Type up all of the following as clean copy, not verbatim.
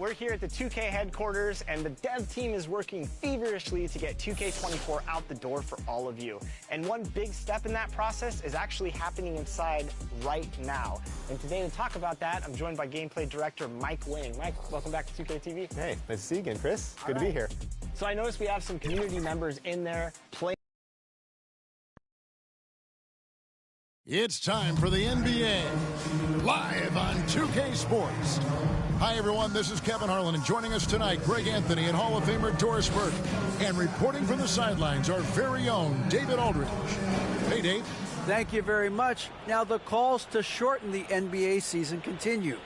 We're here at the 2K headquarters, and the dev team is working feverishly to get 2K24 out the door for all of you. And one big step in that process is actually happening inside right now. And today to talk about that, I'm joined by gameplay director Mike Wing. Mike, welcome back to 2K TV. Hey, nice to see you again, Chris. Good to be here. So I noticed we have some community members in there playing. It's time for the NBA, live on 2K Sports. Hi, everyone. This is Kevin Harlan, and joining us tonight, Greg Anthony and Hall of Famer Doris Burke. And reporting from the sidelines, our very own David Aldridge. Hey, Dave. Thank you very much. Now, the calls to shorten the NBA season continue.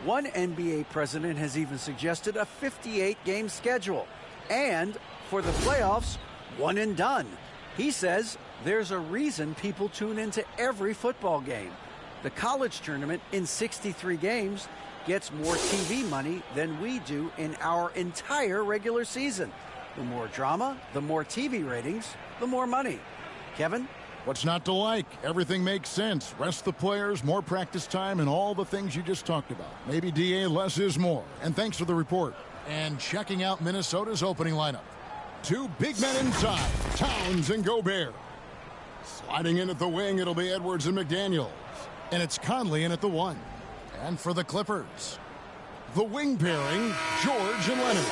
One NBA president has even suggested a 58-game schedule. And for the playoffs, one and done. He says there's a reason people tune into every football game. The college tournament in 63 games gets more TV money than we do in our entire regular season. The more drama, the more TV ratings, the more money. Kevin? What's not to like? Everything makes sense. Rest the players, more practice time, and all the things you just talked about. Maybe DA, less is more. And thanks for the report. And checking out Minnesota's opening lineup. Two big men inside, Towns and Gobert. Sliding in at the wing, it'll be Edwards and McDaniels. And it's Conley in at the one. And for the Clippers, the wing pairing, George and Leonard.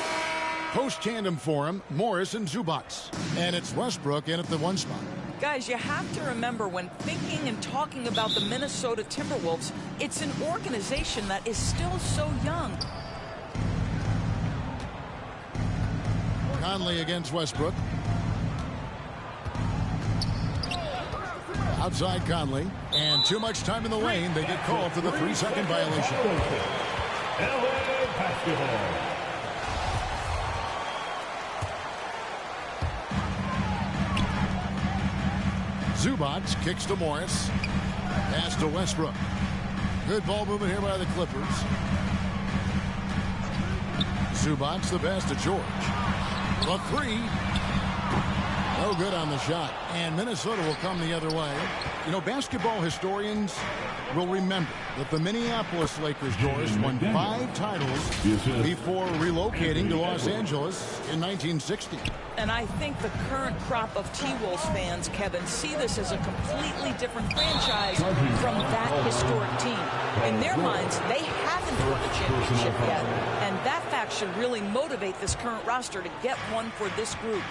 Post tandem for him, Morris and Zubac. And it's Westbrook in at the one spot. Guys, you have to remember when thinking and talking about the Minnesota Timberwolves, it's an organization that is still so young. Conley against Westbrook. Outside Conley. And too much time in the lane. They get called for the 3-second violation. LA basketball. Zubac kicks to Morris. Pass to Westbrook. Good ball movement here by the Clippers. Zubac the pass to George. The three. No good on the shot. And Minnesota will come the other way. You know, basketball historians will remember that the Minneapolis Lakers, Doris, won 5 titles before relocating to Los Angeles in 1960. And I think the current crop of T-Wolves fans, Kevin, see this as a completely different franchise from that historic team. In their minds, they haven't won a championship yet. And that fact should really motivate this current roster to get one for this group.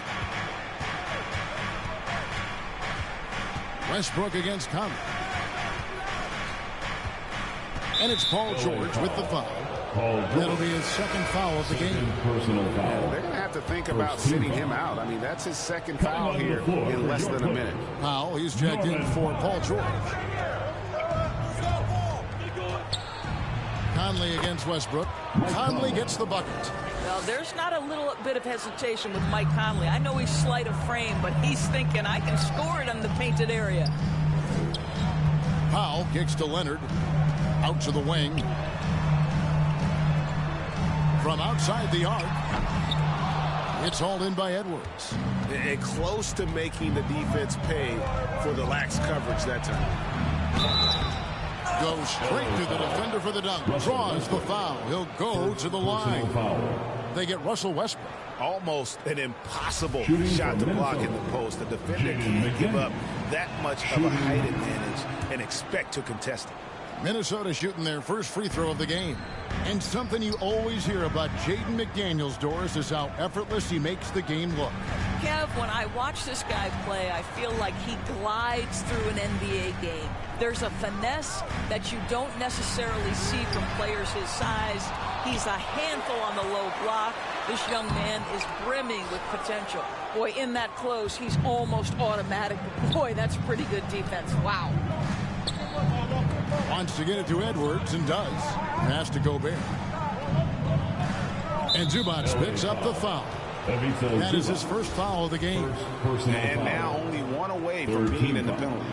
Westbrook against Conley. And it's Paul George with the foul. That'll be his second foul of the game. Personal foul. Yeah, they're going to have to think about sitting him out. I mean, that's his second foul here in less than a minute. Powell, he's checked in for Paul George. Conley against Westbrook. Conley gets the bucket. Well, there's not a little bit of hesitation with Mike Conley. I know he's slight of frame, but he's thinking, I can score it in the painted area. Powell kicks to Leonard. Out to the wing. From outside the arc. It's hauled in by Edwards. And close to making the defense pay for the lax coverage that time. Goes straight to the defender for the dunk. Draws the foul. He'll go to the line. They get Russell Westbrook. Almost an impossible shot to block in the post. The defender can't give up that much of a height advantage and expect to contest it. Minnesota shooting their first free throw of the game. And something you always hear about Jaden McDaniels, Doris, is how effortless he makes the game look. Kev, when I watch this guy play, I feel like he glides through an NBA game. There's a finesse that you don't necessarily see from players his size. He's a handful on the low block. This young man is brimming with potential. Boy, in that close, he's almost automatic. Boy, that's pretty good defense. Wow. Wants to get it to Edwards and does. Pass to Gobert. And Zubac picks up the foul. That is his first foul of the game. And now only one away from being in the penalty.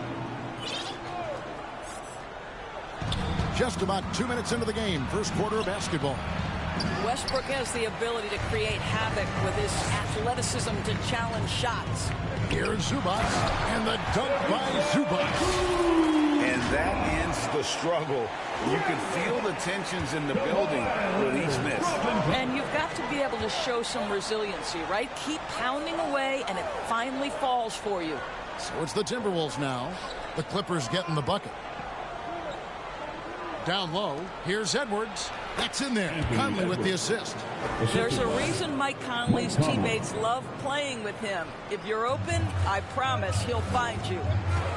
Just about 2 minutes into the game, first quarter of basketball. Westbrook has the ability to create havoc with his athleticism to challenge shots. Here's Zubac, and the dunk by Zubac. And that ends the struggle. You can feel the tensions in the building with each miss. And you've got to be able to show some resiliency, right? Keep pounding away, and it finally falls for you. So it's the Timberwolves now. The Clippers getting the bucket. Down low, here's Edwards. That's in there. Conley with the assist. There's a reason Mike Conley's teammates love playing with him. If you're open, I promise he'll find you.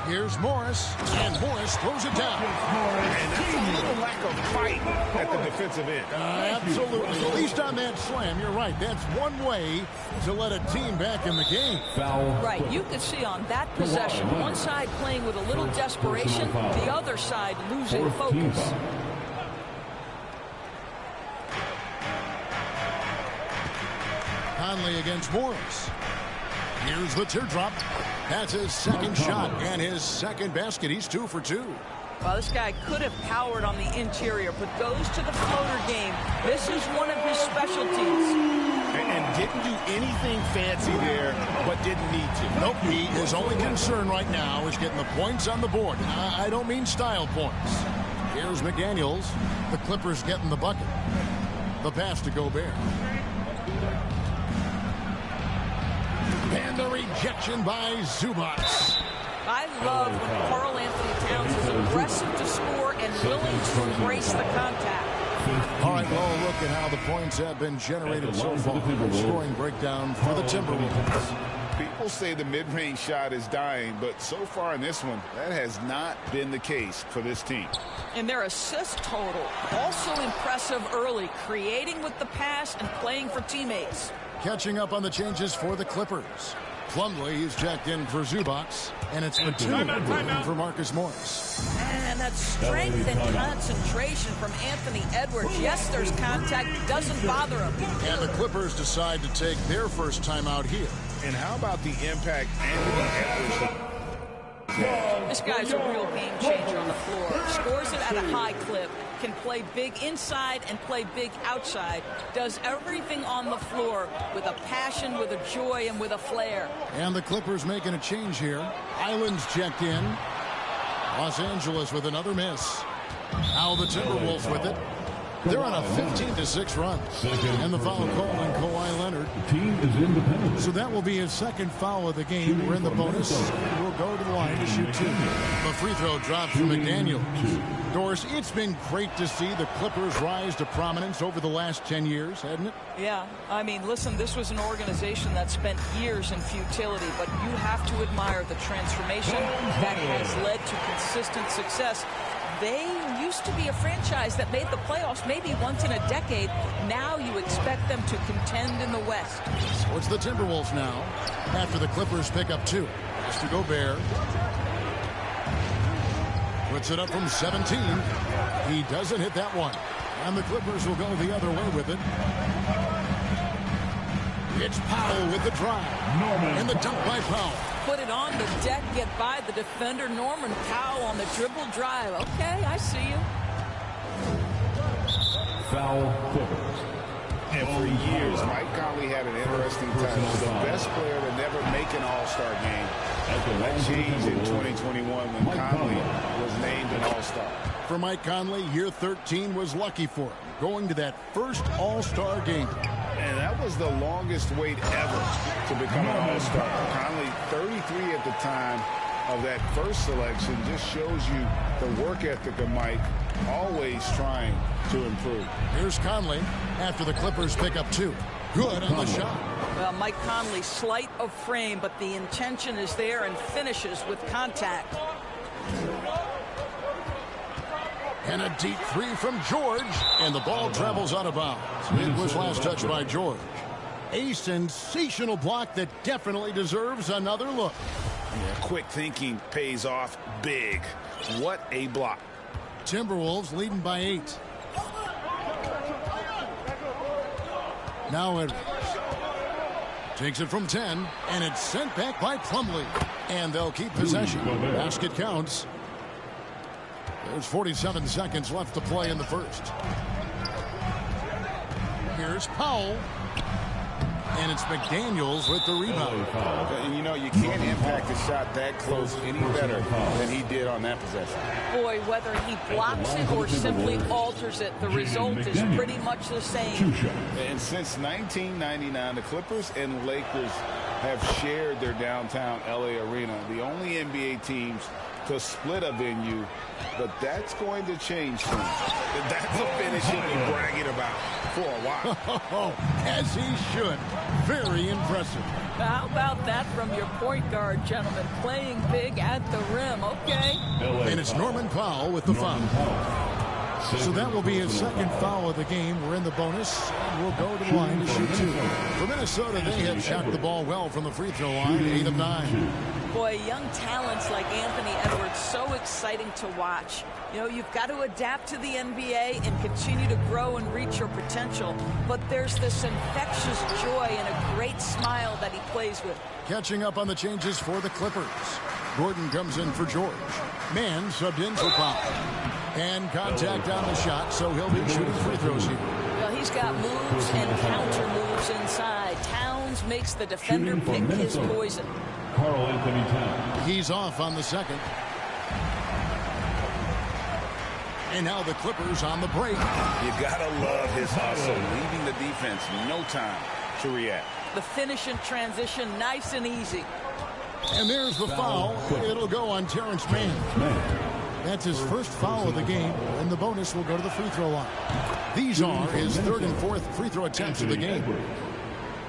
Here's Morris, and Morris throws it down. And that's a little lack of fight at the defensive end. Absolutely. At least on that slam, you're right. That's one way to let a team back in the game. Right. You can see on that possession, one side playing with a little desperation, the other side losing focus. Conley against Morris. Here's the teardrop. That's his second shot and his second basket. He's 2 for 2. Well, this guy could have powered on the interior, but goes to the floater game. This is one of his specialties. And didn't do anything fancy there, but didn't need to. Nope, his only concern right now is getting the points on the board. I don't mean style points. Here's McDaniels. The Clippers getting the bucket. The pass to Gobert. And the rejection by Zubac. I love when Karl Anthony Towns is aggressive to score and willing to embrace the contact. All right, well, look at how the points have been generated so far. Scoring breakdown for the Timberwolves. People say the mid-range shot is dying, but so far in this one, that has not been the case for this team. And their assist total, also impressive early, creating with the pass and playing for teammates. Catching up on the changes for the Clippers. Plumlee is checked in for Zubac, and it's Batum for Marcus Morris. And that strength and concentration from Anthony Edwards. Yes, there's contact. Doesn't bother him. And the Clippers decide to take their first time out here. And how about the impact Anthony Edwards? This guy's a real game changer on the floor. Scores it at a high clip. Can play big inside and play big outside. Does everything on the floor with a passion, with a joy, and with a flair. And the Clippers making a change here. Island's checked in. Los Angeles with another miss. Now the Timberwolves with it. They're on a 15-6 run. And the foul call on Kawhi Leonard. The team is in the penalty. So that will be his second foul of the game. We're in the bonus. We'll go to the line to shoot 2. The free throw drops from McDaniels. Doris, it's been great to see the Clippers rise to prominence over the last 10 years, hasn't it? Yeah, I mean, listen, this was an organization that spent years in futility, but you have to admire the transformation that has led to consistent success. They used to be a franchise that made the playoffs maybe once in a decade. Now you expect them to contend in the West. So it's the Timberwolves now after the Clippers pick up 2. It's to Gobert. Puts it up from 17. He doesn't hit that one. And the Clippers will go the other way with it. It's Powell with the drive. And the dunk by Powell. Put it on the deck, get by the defender. Norman Powell on the dribble drive. Okay, I see you. Foul Clippers. And for years, Mike Conley had an interesting time. The best player to never make an All-Star game. That changed in 2021 when Conley was named an All-Star. For Mike Conley, year 13 was lucky for him, going to that first All-Star game. And that was the longest wait ever to become an All-Star. Conley, 33 at the time of that first selection, just shows you the work ethic of Mike, always trying to improve. Here's Conley after the Clippers pick up 2. Good on the shot. Well, Mike Conley, slight of frame, but the intention is there and finishes with contact. And a deep 3 from George, and the ball travels out of bounds. It was last touched by George. A sensational block that definitely deserves another look. Yeah, quick thinking pays off big. What a block. Timberwolves leading by 8. Now Edwards takes it from 10, and it's sent back by Plumlee. And they'll keep possession. Basket counts. There's 47 seconds left to play in the first. Here's Powell. And it's McDaniels with the rebound. And you know, you can't impact the shot that close any better than he did on that possession. Boy, whether he blocks it or simply alters it, the result is pretty much the same. And since 1999, the Clippers and Lakers have shared their downtown LA arena, the only NBA teams to split a venue, but that's going to change soon. That's a finish he'll be bragging about for a while. As he should. Very impressive. How about that from your point guard, gentlemen? Playing big at the rim, okay? And it's Norman Powell with the foul. So that will be his second foul of the game. We're in the bonus, and we'll go to the line to shoot two. For Minnesota, they have shot the ball well from the free throw line, 8 of 9. Boy, young talents like Anthony Edwards, so exciting to watch. You know, you've got to adapt to the NBA and continue to grow and reach your potential. But there's this infectious joy and a great smile that he plays with. Catching up on the changes for the Clippers. Gordon comes in for George. Mann subbed in for Powell. And contact on the shot, so he'll be shooting free throws here. Well, he's got moves and counter moves inside. Towns makes the defender pick his poison. Karl Anthony Towns. He's off on the second. And now the Clippers on the break. You gotta love his hustle, leaving the defense no time to react. The finish in transition, nice and easy. And there's the foul. It'll go on Terrence Mann. That's his first foul of the game, and the bonus will go to the free throw line. These are his third and fourth free throw attempts of the game.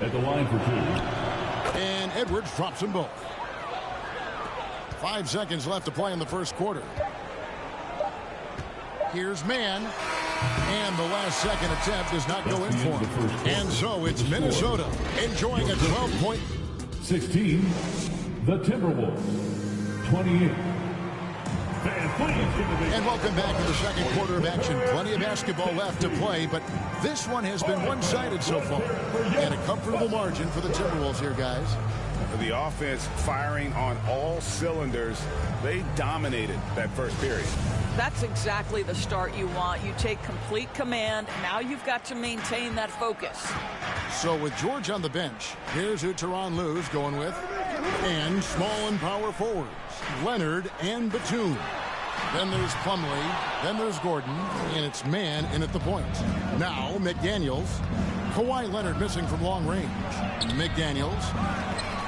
At the line for 2. And Edwards drops them both. 5 seconds left to play in the first quarter. Here's Mann. And the last second attempt does not go in for him. And so it's Minnesota enjoying a 12-point. 16, the Timberwolves. 28. And welcome back to the second quarter of action. Plenty of basketball left to play, but this one has been one-sided so far. And a comfortable margin for the Timberwolves here, guys. The offense firing on all cylinders. They dominated that first period. That's exactly the start you want. You take complete command. Now you've got to maintain that focus. So with George on the bench, here's who Tyronn Lue's going with. And small and power forwards, Leonard and Batum. Then there's Plumlee, then there's Gordon, and it's Mann in at the point. Now McDaniels. Kawhi Leonard missing from long range. McDaniels.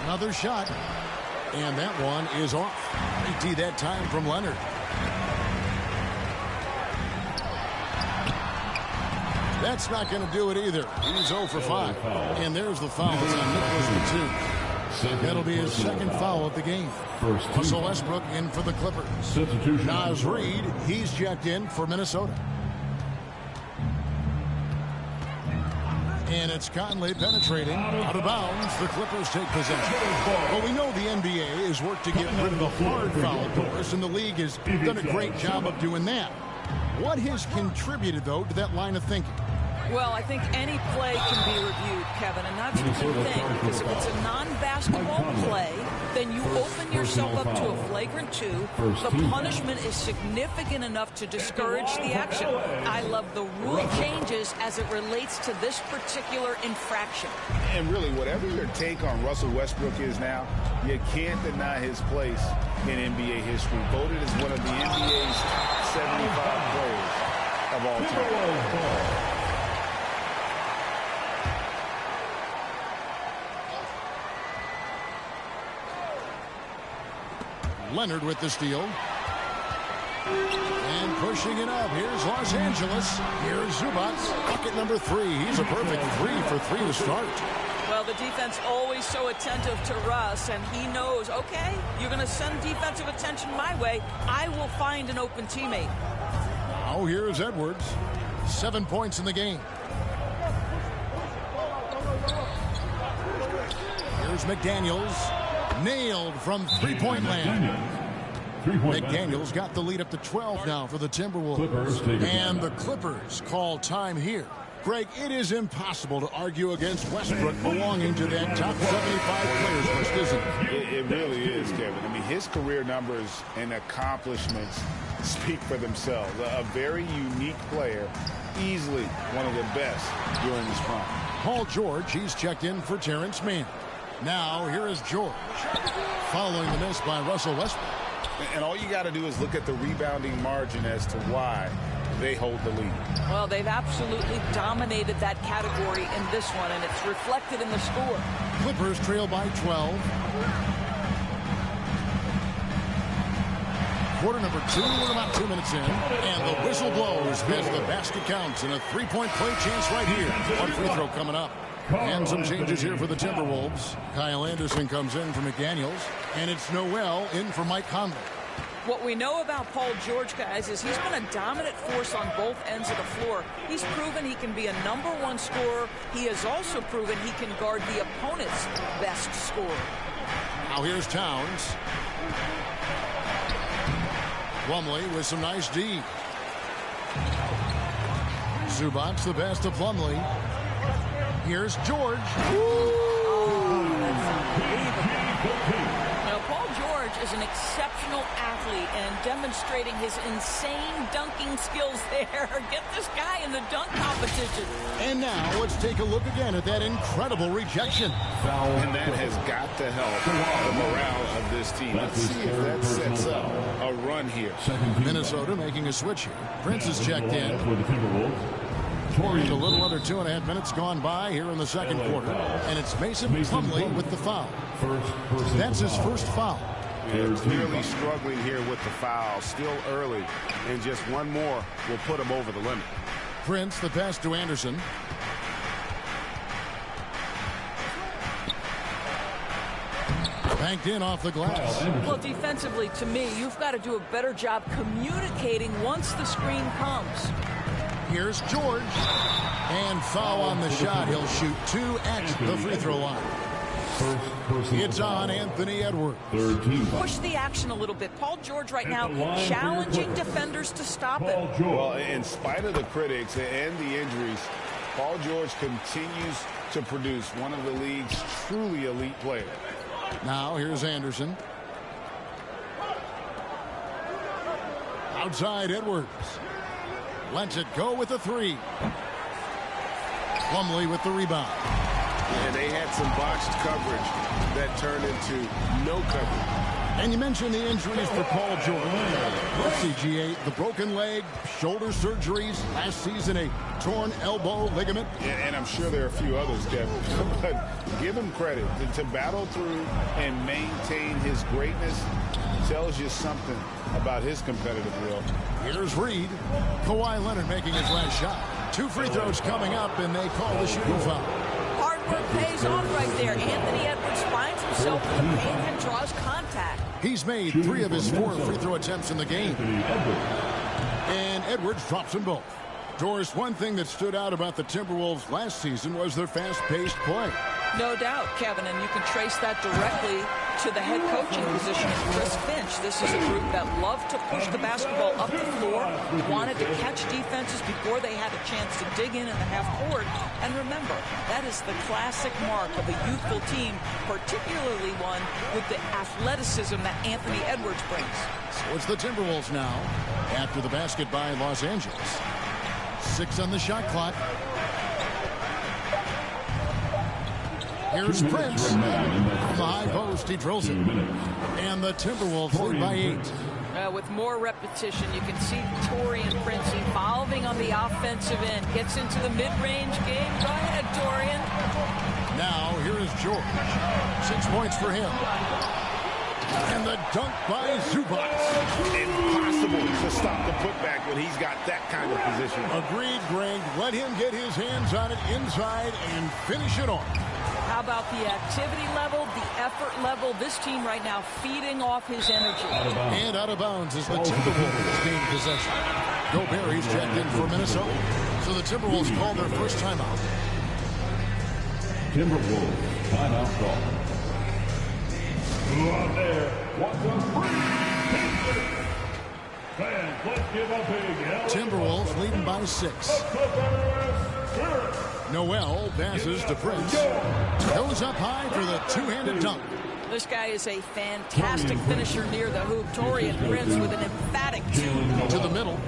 Another shot. And that one is off. ET that time from Leonard. That's not going to do it either. He's 0 for 5. And there's the foul. It's on Nicholas Batum. That'll be his second foul of the game. Russell Westbrook in for the Clippers. Naz Reid, he's checked in for Minnesota. And it's Conley penetrating out of bounds. The Clippers take possession. Well, we know the NBA has worked to get rid of the hard foul doors, and the league has done a great job of doing that. What has contributed, though, to that line of thinking? Well, I think any play can be reviewed, Kevin, and that's a good thing, because if it's a non-basketball play, then you open yourself up to a flagrant 2. The punishment is significant enough to discourage the action. I love the rule changes as it relates to this particular infraction. And really, whatever your take on Russell Westbrook is now, you can't deny his place in NBA history. Voted as one of the NBA's 75 players of all time. Leonard with the steal. And pushing it up. Here's Los Angeles. Here's Zubac. Bucket number 3. He's a perfect 3 for 3 to start. Well, the defense always so attentive to Russ, and he knows, okay, you're going to send defensive attention my way. I will find an open teammate. Now here's Edwards. 7 points in the game. Here's McDaniels. Nailed from three-point land. McDaniels got the lead up to 12 now for the Timberwolves. And the Clippers call time here. Greg, it is impossible to argue against Westbrook belonging to that top 75 players list, isn't it? It really is, Kevin. I mean, his career numbers and accomplishments speak for themselves. A very unique player, easily one of the best during his prime. Paul George, he's checked in for Terrence Mann. Now, here is George. Following the miss by Russell Westbrook. And all you got to do is look at the rebounding margin as to why they hold the lead. Well, they've absolutely dominated that category in this one, and it's reflected in the score. Clippers trail by 12. Quarter number 2, we're about 2 minutes in. And the whistle blows as the basket counts, and a three-point play chance right here. One free throw coming up. And some changes here for the Timberwolves. Kyle Anderson comes in for McDaniels, and it's Noel in for Mike Conley. What we know about Paul George, guys, is he's been a dominant force on both ends of the floor. He's proven he can be a #1 scorer. He has also proven he can guard the opponent's best scorer. Now here's Towns. Plumlee with some nice D. Zubac's the best to Plumlee. Here's George. Oh, that's unbelievable. Now, Paul George is an exceptional athlete and demonstrating his insane dunking skills there. Get this guy in the dunk competition. And now let's take a look again at that incredible rejection. And that has got to help the morale of this team. Let's see if that sets up a run here. Minnesota making a switch here. Prince is checked in. For the Timberwolves. A little under 2.5 minutes gone by here in the second quarter. And it's Mason Plumlee with the foul. That's his first foul. Yeah, clearly struggling here with the foul. Still early. And just one more will put him over the limit. Prince, the pass to Anderson. Banked in off the glass. Well, defensively, to me, you've got to do a better job communicating once the screen comes. Here's George. And foul on the shot. He'll shoot 2 at the free throw line. It's on Anthony Edwards. Push the action a little bit. Paul George right now challenging defenders to stop him. Well, in spite of the critics and the injuries, Paul George continues to produce one of the league's truly elite players. Now here's Anderson. Outside Edwards. Lets it go with the 3. Plumlee with the rebound. And they had some botched coverage that turned into no coverage. And you mentioned the injuries for Paul George. Let's see, GA, the broken leg, shoulder surgeries, last season a torn elbow ligament. And I'm sure there are a few others, Kevin. But give him credit. To battle through and maintain his greatness tells you something about his competitive will. Here's Reed. Kawhi Leonard making his last shot. 2 free throws coming up, and they call the shooting foul. Hard work pays off right there. Anthony Edwards finds himself in the paint and draws contact. He's made 3 of his 4 free throw attempts in the game. And Edwards drops them both. Doris, one thing that stood out about the Timberwolves last season was their fast-paced play. No doubt, Kevin, and you can trace that directly to the head coaching position of Chris Finch. This is a group that loved to push the basketball up the floor, wanted to catch defenses before they had a chance to dig in the half court. And remember, that is the classic mark of a youthful team, particularly one with the athleticism that Anthony Edwards brings. So it's the Timberwolves now, after the basket by Los Angeles. 6 on the shot clock. Here's Prince. From the high post, he drills it. And the Timberwolves lead by 8. With more repetition, you can see Taurean Prince evolving on the offensive end. Gets into the mid-range game. Go ahead, Taurean. Now, here is George. 6 points for him. And the dunk by Zubac. Impossible to stop the putback when he's got that kind of position. Agreed, Greg. Let him get his hands on it inside and finish it off. How about the activity level, the effort level? This team right now feeding off his energy. And out of bounds as the Timberwolves gain possession. Gobert, he's checked in for Minnesota. So the Timberwolves call their first timeout. Timberwolves timeout call. Who out there wants a free fans, let's give a big Timberwolves leading by 6. Noel passes to Prince. Goes up high for the 2-handed dunk. This guy is a fantastic finisher near the hoop. Taurean Prince with an emphatic 2. To the middle.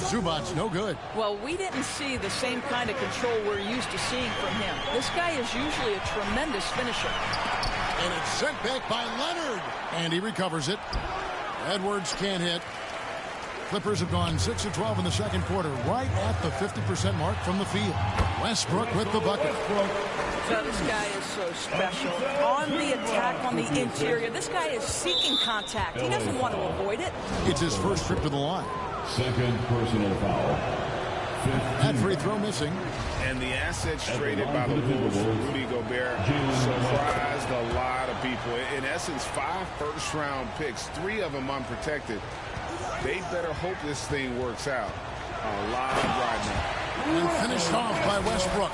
Zubac's no good. Well, we didn't see the same kind of control we're used to seeing from him. This guy is usually a tremendous finisher. And it's sent back by Leonard. And he recovers it. Edwards can't hit. Clippers have gone 6 of 12 in the second quarter, right at the 50% mark from the field. Westbrook with the bucket. So this guy is so special. On the attack on the interior, this guy is seeking contact. He doesn't want to avoid it. It's his first trip to the line. Second personal foul. That free throw missing. And the assets traded by the Bulls for Rudy Gobert surprised a lot of people. In essence, 5 first-round picks, 3 of them unprotected. They better hope this thing works out. A lot of riding. And finished off by Westbrook.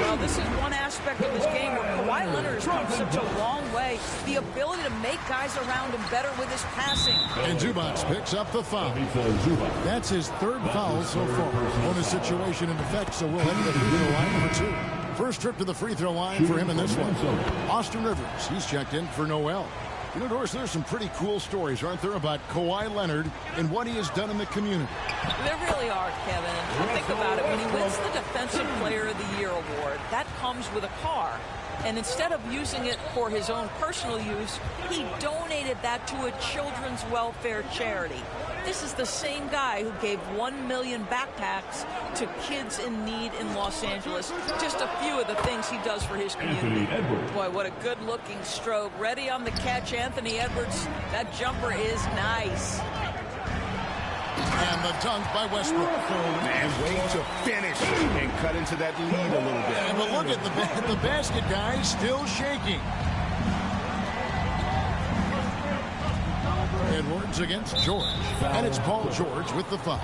Well, this is one aspect of his game where Kawhi Leonard has come such a long way. The ability to make guys around him better with his passing. And Zubac picks up the foul. That's his 3rd foul so far. Bonus situation in effect, so we'll head to the free throw line for 2. First trip to the free throw line for him in this one. Austin Rivers, he's checked in for Noel. You know, Doris, there's some pretty cool stories, aren't there, about Kawhi Leonard and what he has done in the community? There really are, Kevin. Think about it. When he wins the Defensive Player of the Year award, that comes with a car. And instead of using it for his own personal use, he donated that to a children's welfare charity. This is the same guy who gave 1 million backpacks to kids in need in Los Angeles. Just a few of the things he does for his community. Boy, what a good-looking stroke. Ready on the catch, Anthony Edwards. That jumper is nice. And the dunk by Westbrook. And way to finish and cut into that lead a little bit. And but look at the basket, guys, still shaking. Edwards against George. And it's Paul George with the foul.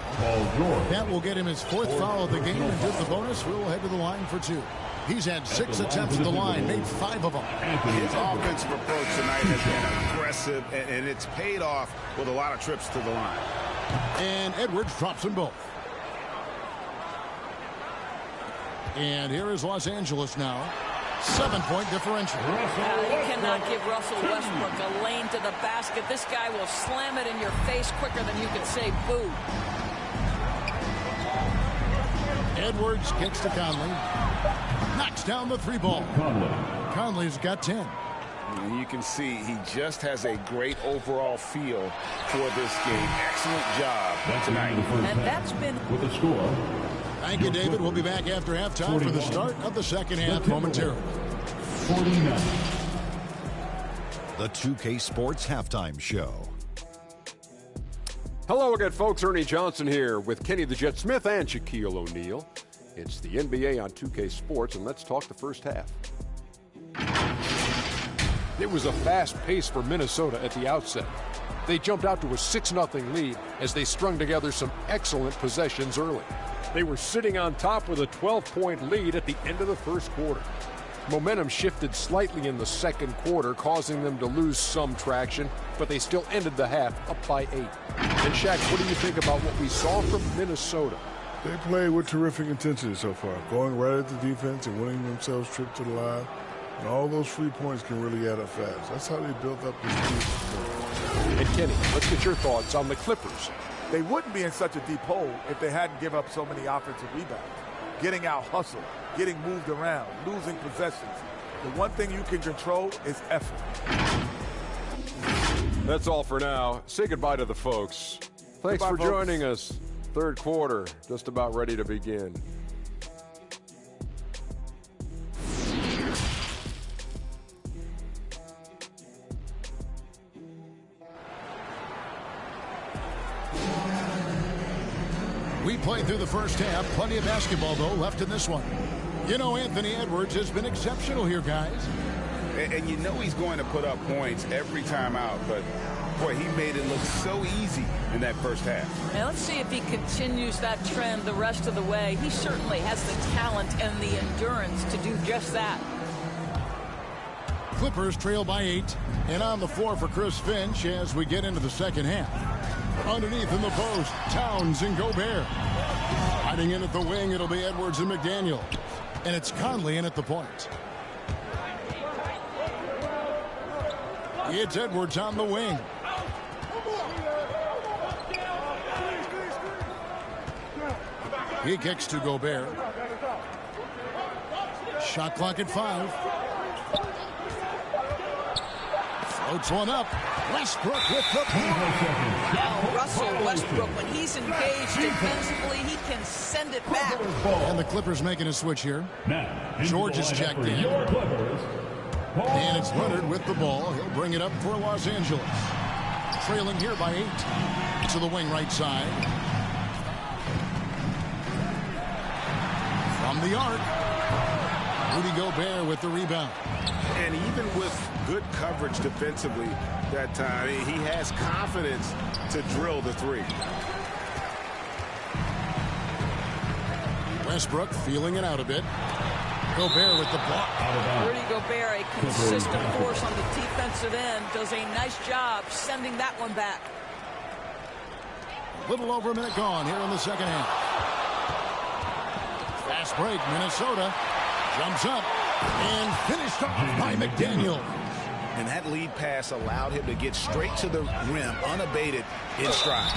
That will get him his 4th foul of the game. And with the bonus, we'll head to the line for 2. He's had 6 attempts at the line, made 5 of them. His offensive approach tonight has been aggressive, and it's paid off with a lot of trips to the line. And Edwards drops them both. And here is Los Angeles now. 7-point differential. You cannot give Russell Westbrook a lane to the basket. This guy will slam it in your face quicker than you can say boo. Edwards kicks to Conley. Knocks down the 3-ball. Conley's got 10. And you can see he just has a great overall feel for this game. Excellent job tonight. And that's been with the score. Thank you, David. We'll be back after halftime for the start of the second half momentarily. 49. The 2K Sports Halftime Show. Hello again, folks. Ernie Johnson here with Kenny the Jet Smith and Shaquille O'Neal. It's the NBA on 2K Sports, and let's talk the first half. It was a fast pace for Minnesota at the outset. They jumped out to a 6-0 lead as they strung together some excellent possessions early. They were sitting on top with a 12-point lead at the end of the first quarter. Momentum shifted slightly in the second quarter, causing them to lose some traction, but they still ended the half up by 8. And Shaq, what do you think about what we saw from Minnesota? They played with terrific intensity so far, going right at the defense and winning themselves trip to the line. And all those free points can really add up fast. That's how they built up this team. And Kenny, let's get your thoughts on the Clippers. They wouldn't be in such a deep hole if they hadn't given up so many offensive rebounds. Getting out hustled, getting moved around, losing possessions. The one thing you can control is effort. That's all for now. Say goodbye to the folks. Thanks for joining us. Third quarter, just about ready to begin. We played through the first half. Plenty of basketball, though, left in this one. You know, Anthony Edwards has been exceptional here, guys. And you know he's going to put up points every time out, but boy, he made it look so easy in that first half. Now let's see if he continues that trend the rest of the way. He certainly has the talent and the endurance to do just that. Clippers trail by 8. And on the floor for Chris Finch as we get into the second half. Underneath in the post, Towns and Gobert. Hiding in at the wing, it'll be Edwards and McDaniel. And it's Conley in at the point. It's Edwards on the wing. He kicks to Gobert. Shot clock at 5. Floats one up. Westbrook with the block. Wow, Russell Westbrook, when he's engaged defensively, he can send it back. And the Clippers making a switch here. George is checked in. And it's Leonard with the ball. He'll bring it up for Los Angeles. Trailing here by 8. To the wing right side. From the arc. Rudy Gobert with the rebound. And even with good coverage defensively that time, he has confidence to drill the 3. Westbrook feeling it out a bit. Gobert with the block. Rudy Gobert, a consistent force on the defensive end, does a nice job sending that one back. A little over a minute gone here in the second half. Fast break, Minnesota jumps up and finished off by McDaniel. And that lead pass allowed him to get straight to the rim unabated in stride.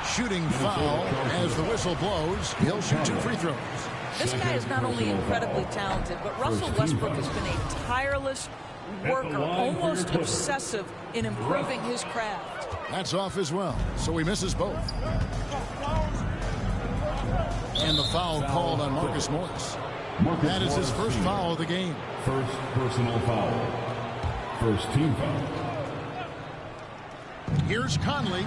Shooting foul as the whistle blows. He'll shoot 2 free throws. This guy is not only incredibly talented, but Russell Westbrook has been a tireless worker, almost obsessive in improving his craft. That's off as well, so he misses both. And the foul called on Marcus Morris. That is his first foul of the game. First personal foul. First team foul. Here's Conley.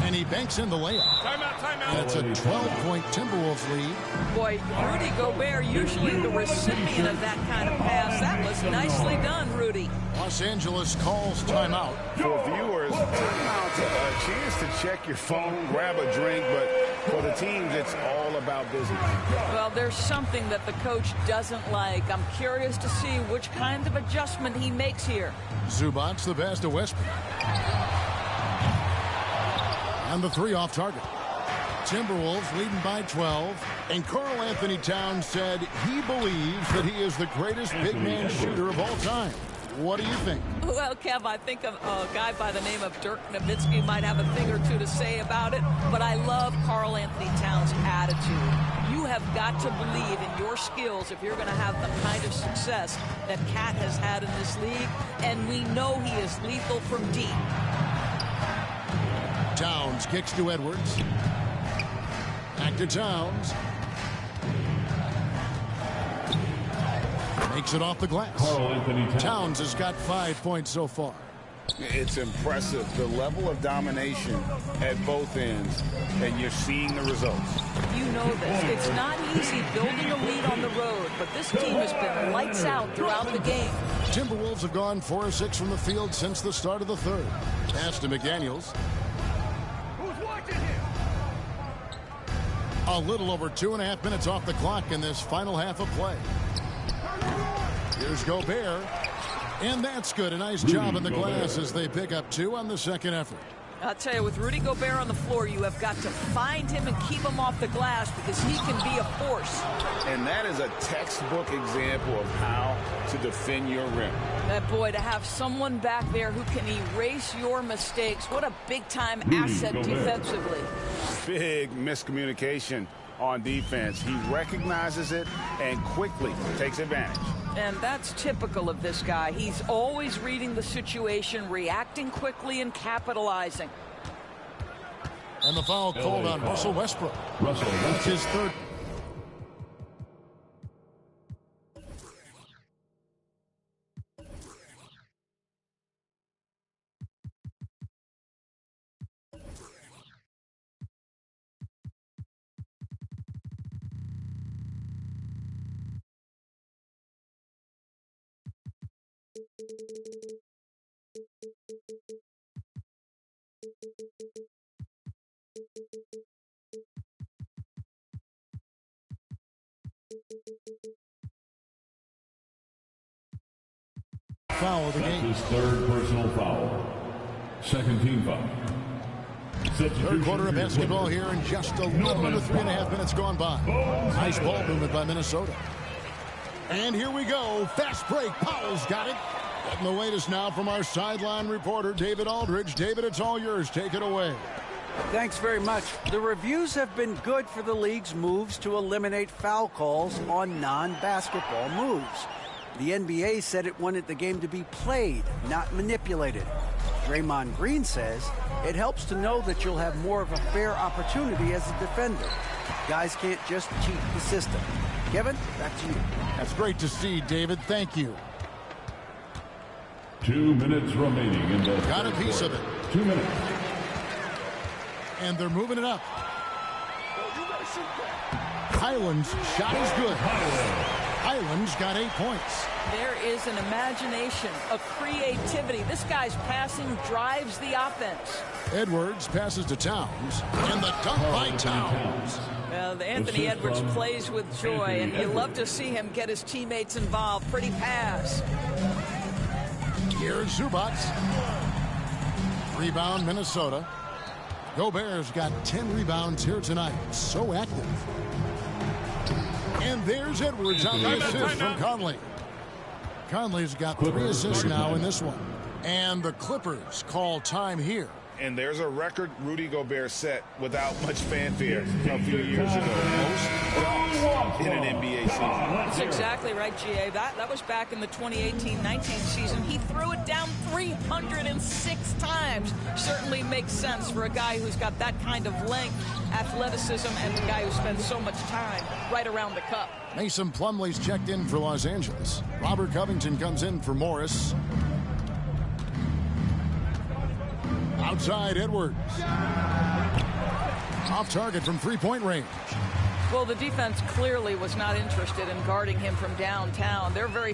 And he banks in the layup. Timeout. And it's a 12-point Timberwolves lead. Boy, Rudy Gobert, usually the recipient of that kind of pass. That was nicely done, Rudy. Los Angeles calls timeout. For viewers, timeout's a chance to check your phone, grab a drink, but for the teams, it's all about business. Well, there's something that the coach doesn't like. I'm curious to see which kind of adjustment he makes here. Zubac's the best of Westbrook. And the 3 off target. Timberwolves leading by 12. And Karl Anthony Towns said he believes that he is the greatest big man shooter of all time. What do you think? Well, Kev, I think a guy by the name of Dirk Nowitzki might have a thing or two to say about it, but I love Karl Anthony Towns' attitude. You have got to believe in your skills if you're going to have the kind of success that Cat has had in this league, and we know he is lethal from deep. Towns kicks to Edwards. Back to Towns. Makes it off the glass. Towns has got 5 points so far. It's impressive, the level of domination at both ends, and you're seeing the results. You know this. It's not easy building a lead on the road, but this team has been lights out throughout the game. Timberwolves have gone 4 of 6 from the field since the start of the third. Pass to McDaniels. A little over 2.5 minutes off the clock in this final half of play. Here's Gobert. And that's good. A nice job in the glass as they pick up 2 on the second effort. I'll tell you, with Rudy Gobert on the floor, you have got to find him and keep him off the glass because he can be a force. And that is a textbook example of how to defend your rim. That boy, to have someone back there who can erase your mistakes, what a big-time asset defensively. Big miscommunication on defense. He recognizes it and quickly takes advantage. And that's typical of this guy. He's always reading the situation, reacting quickly, and capitalizing. And the foul called on Russell Westbrook. That's his third. Foul of the game. His third personal foul. Second team foul. Third quarter of basketball here in just a little under 3.5 minutes gone by. Nice ball movement by Minnesota. And here we go. Fast break. Powell's got it. Getting the latest now from our sideline reporter, David Aldridge. David, it's all yours. Take it away. Thanks very much. The reviews have been good for the league's moves to eliminate foul calls on non-basketball moves. The NBA said it wanted the game to be played, not manipulated. Draymond Green says it helps to know that you'll have more of a fair opportunity as a defender. Guys can't just cheat the system. Kevin, back to you. That's great to see, David. Thank you. 2 minutes remaining in the Got a piece of it. 2 minutes. And they're moving it up. Highland's shot is good. Highland's got 8 points. There is an imagination, a creativity. This guy's passing drives the offense. Edwards passes to Towns, and the dunk by Towns. Well, Anthony Edwards plays with joy, and you love to see him get his teammates involved. Pretty pass. Here's Zubac. Rebound, Minnesota. Gobert's got 10 rebounds here tonight. So active. And there's Edwards on the assist from Conley. Conley's got 3 assists now in this one. And the Clippers call time here. And there's a record Rudy Gobert set without much fanfare a few years ago. Most dunks in an NBA season. That's exactly right, GA. That was back in the 2018-19 season. He threw it down 306 times. Certainly makes sense for a guy who's got that kind of length, athleticism, and a guy who spends so much time right around the cup. Mason Plumlee's checked in for Los Angeles. Robert Covington comes in for Morris. Outside Edwards. Off target from three-point range. Well, the defense clearly was not interested in guarding him from downtown. They're very